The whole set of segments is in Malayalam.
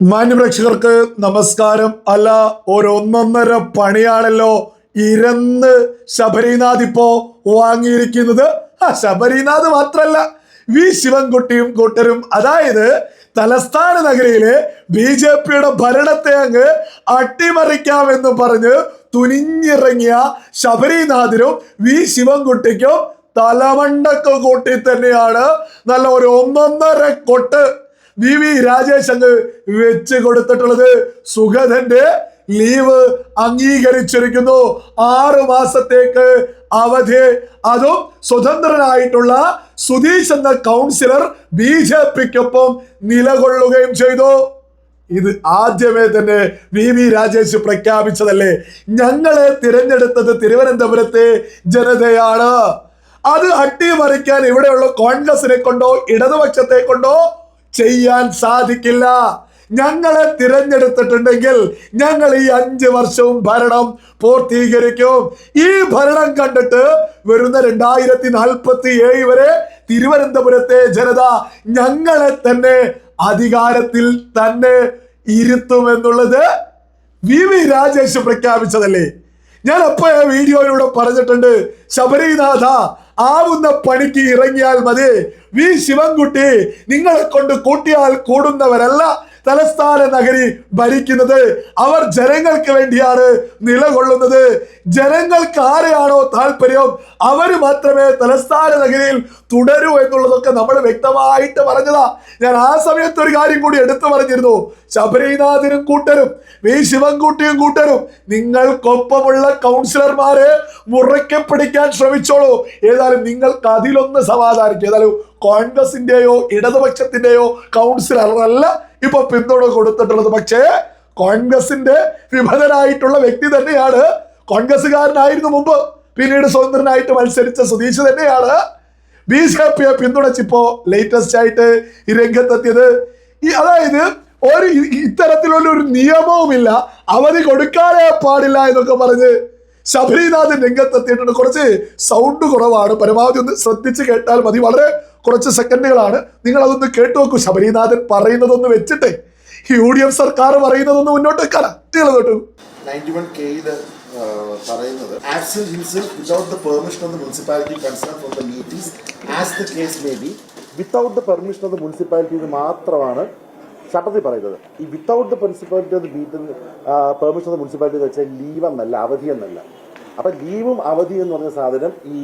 മാന്യപ്രേക്ഷകർക്ക് നമസ്കാരം. അല്ല, ഒരൊന്നൊന്നര പണിയാണല്ലോ ഇരുന്ന് ശബരിനാഥ് ഇപ്പോ വാങ്ങിയിരിക്കുന്നത്. ശബരിനാഥ് മാത്രല്ല, വി ശിവൻകുട്ടിയും കൂട്ടരും, അതായത് തലസ്ഥാന നഗരിയിലെ BJP-യുടെ ഭരണത്തെ അങ്ങ് അട്ടിമറിക്കാമെന്ന് പറഞ്ഞ് തുനിഞ്ഞിറങ്ങിയ ശബരിനാഥിനും വി ശിവൻകുട്ടിക്കും തലമണ്ടക്ക് കൂട്ടി തന്നെയാണ് നല്ല ഒരു ഒന്നൊന്നര കൊട്ട് VV രാജേഷ് അങ്ങ് വെച്ച് കൊടുത്തിട്ടുള്ളത്. സുഗതന്റെ ലീവ് അംഗീകരിച്ചിരിക്കുന്നു. 6 മാസത്തേക്ക് അവധി, അതും സ്വതന്ത്രനായിട്ടുള്ള സുധീഷ് എന്ന കൗൺസിലർ BJP-ക്കൊപ്പം നിലകൊള്ളുകയും ചെയ്തു. ഇത് ആദ്യമേ തന്നെ VV രാജേഷ് പ്രഖ്യാപിച്ചതല്ലേ, ഞങ്ങളെ തിരഞ്ഞെടുത്തത് തിരുവനന്തപുരത്തെ ജനതയാണ്, അത് അട്ടിമറിക്കാൻ ഇവിടെയുള്ള കോൺഗ്രസിനെ കൊണ്ടോ ഇടതുപക്ഷത്തെ കൊണ്ടോ ചെയ്യാൻ സാധിക്കില്ല. ഞങ്ങളെ തിരഞ്ഞെടുത്തിട്ടുണ്ടെങ്കിൽ ഞങ്ങൾ ഈ 5 വർഷവും ഭരണം പൂർത്തീകരിക്കും. ഈ ഭരണം കണ്ടിട്ട് വരുന്ന 2047 വരെ തിരുവനന്തപുരത്തെ ജനത ഞങ്ങളെ തന്നെ അധികാരത്തിൽ തന്നെ ഇരുത്തുമെന്നുള്ളത് VV രാജേഷ് പ്രഖ്യാപിച്ചതല്ലേ. ഞാൻ അപ്പോ വീഡിയോയിലൂടെ പറഞ്ഞിട്ടുണ്ട്, ശബരിനാഥ ആവുന്ന പണിക്ക് ഇറങ്ങിയാൽ മതി. വി ശിവൻകുട്ടി നിങ്ങളെ കൊണ്ട് കൂട്ടിയാൽ കൂടുന്നവരല്ല തലസ്ഥാന നഗരി ഭരിക്കുന്നത്. അവർ ജനങ്ങൾക്ക് വേണ്ടിയാണ് നിലകൊള്ളുന്നത്. ജനങ്ങൾക്ക് ആരെയാണോ താല്പര്യം അവര് മാത്രമേ തലസ്ഥാന നഗരിയിൽ തുടരൂ എന്നുള്ളതൊക്കെ നമ്മൾ വ്യക്തമായിട്ട് പറഞ്ഞതാ. ഞാൻ ആ സമയത്ത് ഒരു കാര്യം കൂടി എടുത്തു പറഞ്ഞിരുന്നു, ശബരിനാഥിനും കൂട്ടരും വി ശിവൻകുട്ടിയും കൂട്ടരും നിങ്ങൾക്കൊപ്പമുള്ള കൗൺസിലർമാരെ മുറയ്ക്ക് പിടിക്കാൻ ശ്രമിച്ചോളൂ. ഏതായാലും നിങ്ങൾക്ക് അതിലൊന്ന് സമാധാനിക്കും. ഏതായാലും കോൺഗ്രസിന്റെയോ ഇടതുപക്ഷത്തിന്റെയോ കൗൺസിലർ അല്ല ഇപ്പൊ പിന്തുണ കൊടുത്തിട്ടുള്ളത്. പക്ഷേ കോൺഗ്രസിന്റെ വിമതനായിട്ടുള്ള വ്യക്തി തന്നെയാണ്, കോൺഗ്രസ്സുകാരനായിരുന്നു മുമ്പ്, പിന്നീട് സ്വതന്ത്രനായിട്ട് മത്സരിച്ച സുധീഷ് തന്നെയാണ് BJP-യെ പിന്തുണച്ചിപ്പോ ലേറ്റസ്റ്റ് ആയിട്ട് ഈ രംഗത്തെത്തിയത്. അതായത് ഇത്തരത്തിലുള്ള ഒരു നിയമവുമില്ല, അവധി കൊടുക്കാനേ പാടില്ല എന്നൊക്കെ പറഞ്ഞ് ശബരിനാഥൻ രംഗത്തെത്തിയിട്ടുണ്ട്. കുറച്ച് സൗണ്ട് കുറവാണ്, പരമാവധി ഒന്ന് ശ്രദ്ധിച്ച് കേട്ടാൽ മതി. വളരെ കുറച്ച് സെക്കൻഡുകളാണ്, നിങ്ങൾ അതൊന്ന് കേട്ടു നോക്കൂ. ശബരിനാഥൻ പറയുന്നതൊന്ന് വെച്ചിട്ട് UDF സർക്കാർ പറയുന്നതൊന്ന് മുന്നോട്ട് വെക്കാനാ. നിങ്ങൾ കേട്ടു. 91K പറയുന്നത് absent himself without the permission of the municipality concerned from the meetings as the case may be. Without the permission of the municipality മാത്രമാണ് ചട്ടത്തിൽ പറയുന്നത്. ഈ without the permission of the municipality എന്ന് വെച്ചാൽ ലീവ് എന്നല്ല, അവധി എന്നല്ല. അപ്പം ലീവും അവധി എന്ന് പറഞ്ഞ സാധനം ഈ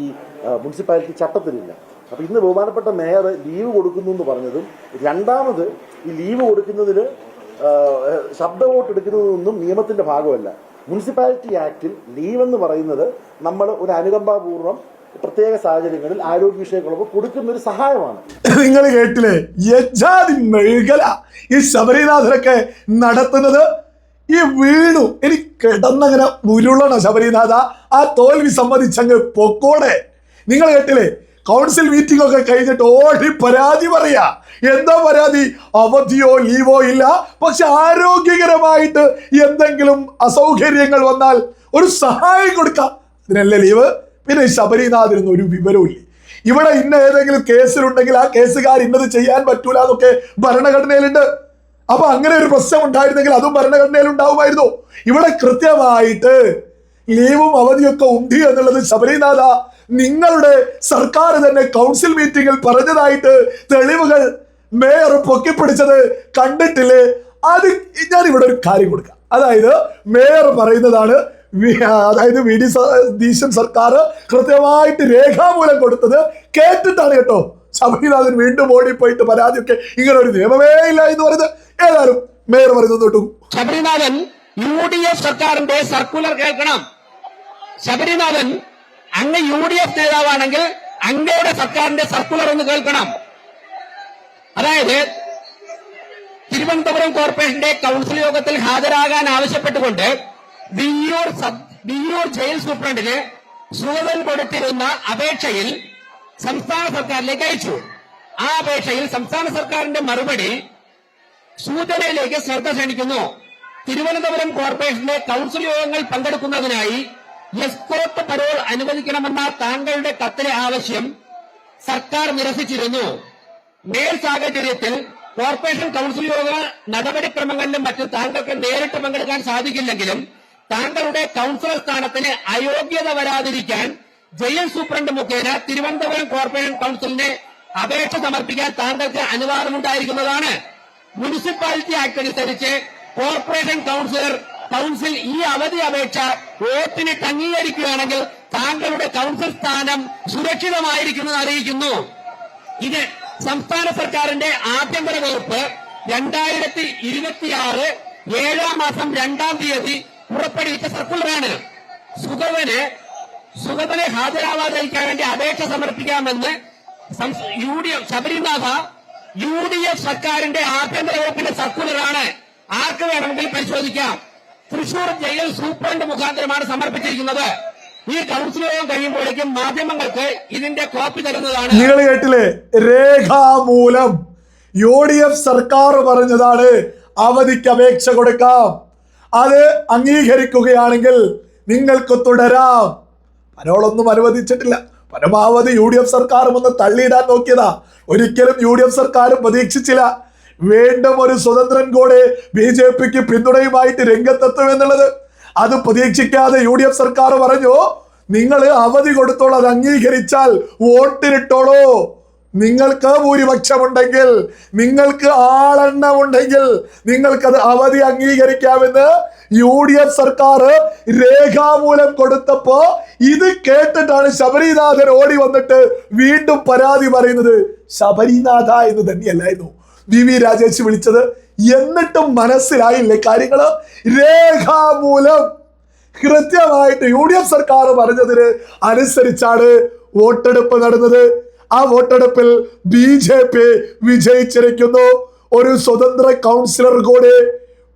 മുനിസിപ്പാലിറ്റി ചട്ടത്തിലില്ല. അപ്പം ഇന്ന് ബഹുമാനപ്പെട്ട മേയർ ലീവ് കൊടുക്കുന്നു എന്ന് പറഞ്ഞതും, രണ്ടാമത് ഈ ലീവ് കൊടുക്കുന്നതിന് ശബ്ദ വോട്ട് എടുക്കുന്നതൊന്നും നിയമത്തിൻ്റെ ഭാഗമല്ല. മുനിസിപ്പാലിറ്റി ആക്ടിൽ ലീവ് എന്ന് പറയുന്നത് നമ്മൾ ഒരു അനുകമ്പാപൂർവ്വം പ്രത്യേക സാഹചര്യങ്ങളിൽ ആരോഗ്യ വിഷയങ്ങളൊക്കെ കൊടുക്കുന്ന ഒരു സഹായമാണ്. നിങ്ങൾ കേട്ടില്ലേ, യജാതി മെഴുകല ഈ ശബരിനാഥനൊക്കെ നടത്തുന്നത്. ഈ വീണു എനിക്ക് കിടന്നങ്ങനെ ഉരുളണം ശബരിനാഥ, ആ തോൽവി സമ്മതിച്ചങ്ങ് പൊക്കോടെ. നിങ്ങൾ കേട്ടില്ലേ, കൗൺസിൽ മീറ്റിംഗ് ഒക്കെ കഴിഞ്ഞിട്ട് ഓടി പരാതി പറയാ. എന്താ പരാതി? അവധിയോ ലീവോ ഇല്ല, പക്ഷെ ആരോഗ്യകരമായിട്ട് എന്തെങ്കിലും അസൗകര്യങ്ങൾ വന്നാൽ ഒരു സഹായം കൊടുക്കാം, ഇതിനല്ലേ ലീവ്. പിന്നെ ശബരിനാഥിനൊന്നും ഒരു വിവരവും ഇല്ല. ഇവിടെ ഇന്ന ഏതെങ്കിലും കേസിലുണ്ടെങ്കിൽ ആ കേസുകാർ ഇന്നത് ചെയ്യാൻ പറ്റൂല എന്നൊക്കെ ഭരണഘടനയിലുണ്ട്. അപ്പൊ അങ്ങനെ ഒരു പ്രശ്നം ഉണ്ടായിരുന്നെങ്കിൽ അതും ഭരണഘടനയിൽ ഉണ്ടാവുമായിരുന്നു. ഇവിടെ കൃത്യമായിട്ട് ലീവും അവധിയൊക്കെ ഉണ്ട് എന്നുള്ളത് ശബരിനാഥ നിങ്ങളുടെ സർക്കാർ തന്നെ കൗൺസിൽ മീറ്റിംഗിൽ പറഞ്ഞതായിട്ട് തെളിവുകൾ മേയർ പൊക്കിപ്പിടിച്ചത് കണ്ടിട്ടില്ലേ? അത് ഞാൻ ഇവിടെ ഒരു കാര്യം കൊടുക്കാം. അതായത് മേയർ പറയുന്നതാണ്, അതായത് VD സതീശൻ സർക്കാർ കൃത്യമായിട്ട് രേഖാമൂലം കൊടുത്തത് കേട്ടിട്ടാണ് കേട്ടോ ശബരിനാഥൻ വീണ്ടും ഓടിപ്പോയിട്ട് പരാതിയൊക്കെ ഇങ്ങനെ ഒരു നിയമമേ ഇല്ല എന്ന് പറയുന്നത്. ഏതായാലും മേയർ പറയുന്നത് കേട്ടു. ശബരിനാഥൻ UDF സർക്കാരിന്റെ സർക്കുലർ കേൾക്കണം. ശബരിനാഥൻ അങ്ങ് UDF നേതാവാണെങ്കിൽ അങ്ങയുടെ സർക്കാരിന്റെ സർക്കുലർ ഒന്ന് കേൾക്കണം. അതായത് തിരുവനന്തപുരം കോർപ്പറേഷന്റെ കൗൺസിൽ യോഗത്തിൽ ഹാജരാകാൻ ആവശ്യപ്പെട്ടുകൊണ്ട് വിയ്യൂർ ജയിൽ സൂപ്രണ്ടിന് സുഗതൻ കൊടുത്തിരുന്ന അപേക്ഷയിൽ സംസ്ഥാന സർക്കാരിലേക്ക് അയച്ചു. ആ അപേക്ഷയിൽ സംസ്ഥാന സർക്കാരിന്റെ മറുപടി സൂചനയിലേക്ക് ശ്രദ്ധ ക്ഷണിക്കുന്നു. തിരുവനന്തപുരം കോർപ്പറേഷന്റെ കൗൺസിൽ യോഗങ്ങൾ പങ്കെടുക്കുന്നതിനായി എസ്കോർട്ട് പരോൾ അനുവദിക്കണമെന്ന താങ്കളുടെ കത്തിലെ ആവശ്യം സർക്കാർ നിരസിച്ചിരുന്നു. മേൽ സാഹചര്യത്തിൽ കോർപ്പറേഷൻ കൗൺസിൽ യോഗ നടപടിക്രമങ്ങളിലും മറ്റും താങ്കൾക്ക് നേരിട്ട് പങ്കെടുക്കാൻ സാധിക്കില്ലെങ്കിലും താങ്കളുടെ കൗൺസിലർ സ്ഥാനത്തിന് അയോഗ്യത വരാതിരിക്കാൻ ജയിൽ സൂപ്രണ്ട് മുഖേന തിരുവനന്തപുരം കോർപ്പറേഷൻ കൗൺസിലിന് അപേക്ഷ സമർപ്പിക്കാൻ താങ്കൾക്ക് അനുവാദമുണ്ടായിരിക്കുന്നതാണ്. മുനിസിപ്പാലിറ്റി ആക്ട് അനുസരിച്ച് കോർപ്പറേഷൻ കൗൺസിൽ ഈ അവധി അപേക്ഷ വോട്ടിന് അംഗീകരിക്കുകയാണെങ്കിൽ താങ്കളുടെ കൗൺസിൽ സ്ഥാനം സുരക്ഷിതമായിരിക്കുമെന്ന് അറിയിക്കുന്നു. ഇത് സംസ്ഥാന സർക്കാരിന്റെ ആഭ്യന്തര വകുപ്പ് 2026 7-ാം മാസം 2-ാം തീയതി പുറപ്പെടുവിച്ച സർക്കുലറാണ്. സുഗതനെ ഹാജരാവാതിരിക്കാൻ വേണ്ടി അപേക്ഷ സമർപ്പിക്കാമെന്ന് ശബരിനാഥ UDF സർക്കാരിന്റെ ആഭ്യന്തര വകുപ്പിന്റെ സർക്കുലറാണ്. ആർക്ക് വേണമെങ്കിൽ പരിശോധിക്കാം. തൃശൂർ ജയിൽ സൂപ്രണ്ട് മുഖാന്തരമാണ് സമർപ്പിച്ചിരിക്കുന്നത്. ഈ കൗൺസിൽ യോഗം കഴിയുമ്പോഴേക്കും മാധ്യമങ്ങൾക്ക് ഇതിന്റെ കോപ്പി തരുന്നതാണ്. നിങ്ങൾ കേട്ടില്ലേ? രേഖാമൂലം UDF സർക്കാർ പറഞ്ഞതാണ് അവധിക്ക് അപേക്ഷ കൊടുക്കാം. അത് അംഗീകരിക്കുകയാണെങ്കിൽ നിങ്ങൾക്ക് തുടരാം. പരോളൊന്നും അനുവദിച്ചിട്ടില്ല. പരമാവധി UDF സർക്കാരും ഒന്ന് തള്ളിയിടാൻ നോക്കിയതാ. ഒരിക്കലും UDF സർക്കാരും പ്രതീക്ഷിച്ചില്ല വീണ്ടും ഒരു സ്വതന്ത്രൻ കൂടെ BJPക്ക് പിന്തുണയുമായിട്ട് രംഗത്തെത്തുമെന്നുള്ളത്. അത് പ്രതീക്ഷിക്കാതെ UDF സർക്കാർ പറഞ്ഞു, നിങ്ങൾ അവധി കൊടുത്തോളൂ, അത് അംഗീകരിച്ചാൽ വോട്ടിനിട്ടോളൂ. നിങ്ങൾക്ക് ഭൂരിപക്ഷമുണ്ടെങ്കിൽ, നിങ്ങൾക്ക് ആളെണ്ണമുണ്ടെങ്കിൽ നിങ്ങൾക്കത് അവധി അംഗീകരിക്കാമെന്ന് UDF സർക്കാർ രേഖാമൂലം കൊടുത്തപ്പോ ഇത് കേട്ടിട്ടാണ് ശബരിനാഥൻ ഓടി വന്നിട്ട് വീണ്ടും പരാതി പറയുന്നത്. ശബരിനാഥ എന്ന് തന്നെയല്ലായിരുന്നു VV രാജേഷ് വിളിച്ചത്. എന്നിട്ടും മനസ്സിലായില്ലേ കാര്യങ്ങള്? രേഖാമൂലം കൃത്യമായിട്ട് UDF സർക്കാർ പറഞ്ഞതിന് അനുസരിച്ചാണ് വോട്ടെടുപ്പ് നടന്നത്. ആ വോട്ടെടുപ്പിൽ BJP വിജയിച്ചിരിക്കുന്നു. ഒരു സ്വതന്ത്ര കൗൺസിലർ കൂടെ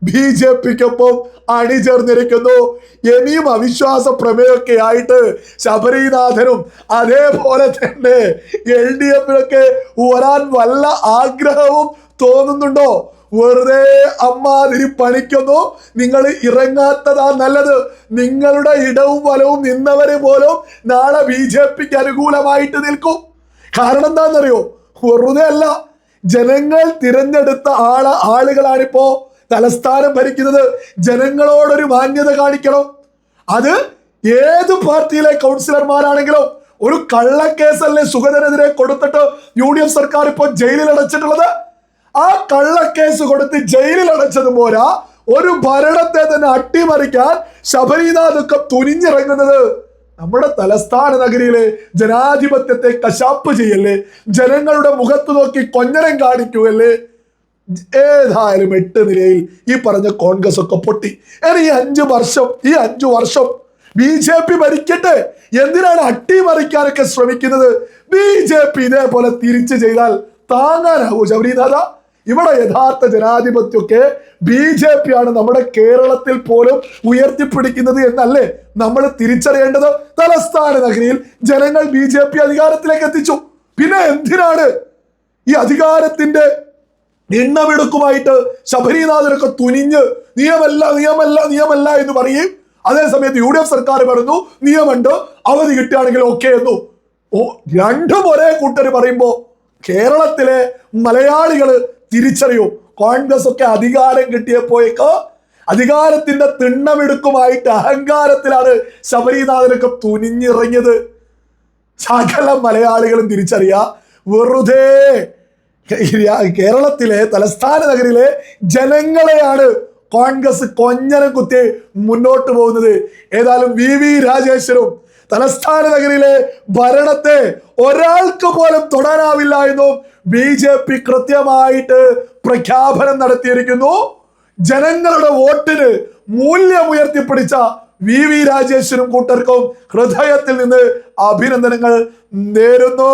BJPക്കൊപ്പം അണിചേർന്നിരിക്കുന്നു. ഇനിയും അവിശ്വാസ പ്രമേയമൊക്കെ ആയിട്ട് ശബരിനാഥനും അതേപോലെ തന്നെ LDFിനൊക്കെ വരാൻ വല്ല ആഗ്രഹവും തോന്നുന്നുണ്ടോ? വെറുതെ അമ്മാതിരി പണിക്കൊന്നും നിങ്ങൾ ഇറങ്ങാത്തതാ നല്ലത്. നിങ്ങളുടെ ഇടവും വലവും നിന്നവരെ പോലും നാളെ BJPക്ക് അനുകൂലമായിട്ട് നിൽക്കും. കാരണം എന്താണെന്നറിയോ? വെറുതെ അല്ല, ജനങ്ങൾ തിരഞ്ഞെടുത്ത ആളുകളാണിപ്പോ തലസ്ഥാനം ഭരിക്കുന്നത്. ജനങ്ങളോടൊരു മാന്യത കാണിക്കണം. അത് ഏത് പാർട്ടിയിലെ കൗൺസിലർമാരാണെങ്കിലും. ഒരു കള്ളക്കേസല്ലേ സുഗതനെതിരെ കൊടുത്തിട്ട് UDF സർക്കാർ ഇപ്പോൾ ജയിലിൽ അടച്ചിട്ടുള്ളത്. ആ കള്ളക്കേസ് കൊടുത്ത് ജയിലിൽ അടച്ചത് പോരാ, ഒരു ഭരണത്തെ തന്നെ അട്ടിമറിക്കാൻ ശബരിനാഥൊക്കെ തുനിഞ്ഞിറങ്ങുന്നത്. നമ്മുടെ തലസ്ഥാന നഗരിയിലെ ജനാധിപത്യത്തെ കശാപ്പ് ചെയ്യല്ലേ? ജനങ്ങളുടെ മുഖത്ത് നോക്കി കൊഞ്ഞനം കാണിക്കുകയല്ലേ? ഏതായാലും 8 നിലയിൽ ഈ പറഞ്ഞ കോൺഗ്രസ് ഒക്കെ പൊട്ടി. ഇനി ഈ 5 വർഷം BJP ഭരിക്കട്ടെ. എന്തിനാണ് അട്ടിമറിക്കാനൊക്കെ ശ്രമിക്കുന്നത്? BJP ഇതേപോലെ തിരിച്ചു ചെയ്താൽ താങ്ങാനാവൂ ശബരിനാഥ? ഇവിടെ യഥാർത്ഥ ജനാധിപത്യമൊക്കെ BJP ആണ് നമ്മുടെ കേരളത്തിൽ പോലും ഉയർത്തിപ്പിടിക്കുന്നത് എന്നല്ലേ നമ്മൾ തിരിച്ചറിയേണ്ടത്? തലസ്ഥാന നഗരിയിൽ ജനങ്ങൾ BJP അധികാരത്തിലേക്ക് എത്തിച്ചു. പിന്നെ എന്തിനാണ് ഈ അധികാരത്തിന്റെ എണ്ണമെടുക്കുമായിട്ട് ശബരിനാഥനൊക്കെ തുനിഞ്ഞ് നിയമല്ല എന്ന് പറയും? അതേസമയത്ത് UDF സർക്കാർ പറഞ്ഞു നിയമമുണ്ട്, അവധി കിട്ടുകയാണെങ്കിൽ ഓക്കെ എന്നു. രണ്ടും ഒരേ കൂട്ടർ പറയുമ്പോ കേരളത്തിലെ മലയാളികൾ തിരിച്ചറിയും. കോൺഗ്രസ് ഒക്കെ അധികാരം കിട്ടിയപ്പോഴേക്ക് അധികാരത്തിന്റെ തിണ്ണമെടുക്കുമായിട്ട് അഹങ്കാരത്തിലാണ് ശബരിനാഥനൊക്കെ തുനിഞ്ഞിറങ്ങിയത്. സകല മലയാളികളും തിരിച്ചറിയാ. വെറുതെ കേരളത്തിലെ തലസ്ഥാന നഗരിയിലെ ജനങ്ങളെയാണ് കോൺഗ്രസ് കൊഞ്ഞനം കുത്തി മുന്നോട്ട് പോകുന്നത്. ഏതായാലും VV രാജേശ്വരും തലസ്ഥാന നഗരിയിലെ ഭരണത്തെ ഒരാൾക്ക് പോലും തൊടാനാവില്ല എന്നും BJP കൃത്യമായിട്ട് പ്രഖ്യാപനം നടത്തിയിരിക്കുന്നു. ജനങ്ങളുടെ വോട്ടിന് മൂല്യം ഉയർത്തിപ്പിടിച്ച VV രാജേശ്വരും കൂട്ടർക്കും ഹൃദയത്തിൽ നിന്ന് അഭിനന്ദനങ്ങൾ നേരുന്നു.